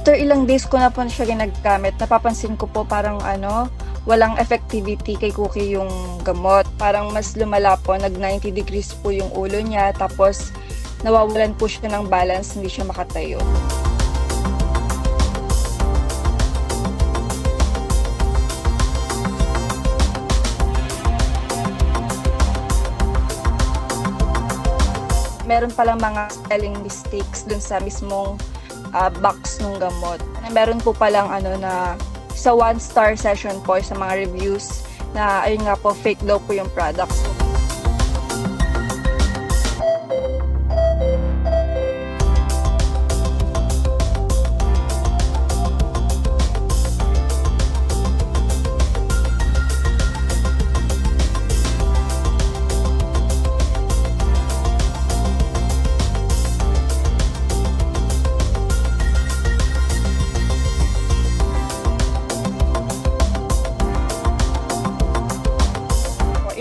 After ilang days ko na po siya ginagamit, napapansin ko po parang walang effectivity kay Cookie yung gamot. Parang mas lumala po, nag 90 degrees po yung ulo niya, tapos nawawalan po siya ng balance, hindi siya makatayo. Meron palang mga spelling mistakes dun sa mismong box ng gamot. Meron po palang na sa 1-star session po sa mga reviews na ayun nga po, fake daw po yung products.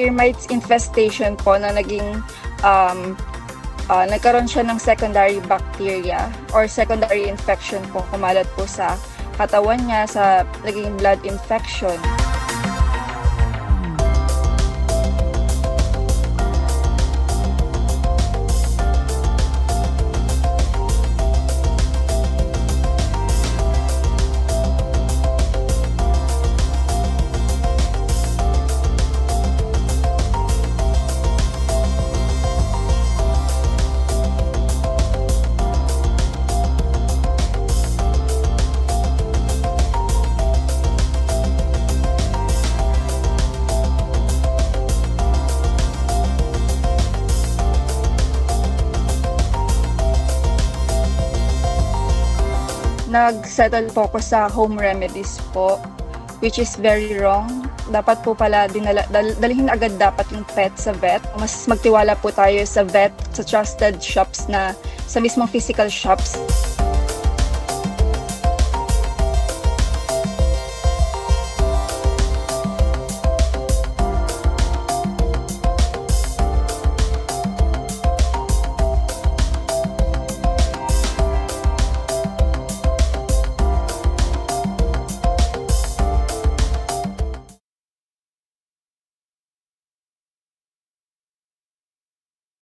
Ear mites infestation po na nagkaroon siya ng secondary bacteria or secondary infection po, kumalat po sa katawan niya, sa naging blood infection. Nag-settle po ako sa home remedies po, which is very wrong. Dapat po pala dalhin agad dapat yung pet sa vet. Mas magtiwala po tayo sa vet, sa trusted shops na sa mismong physical shops.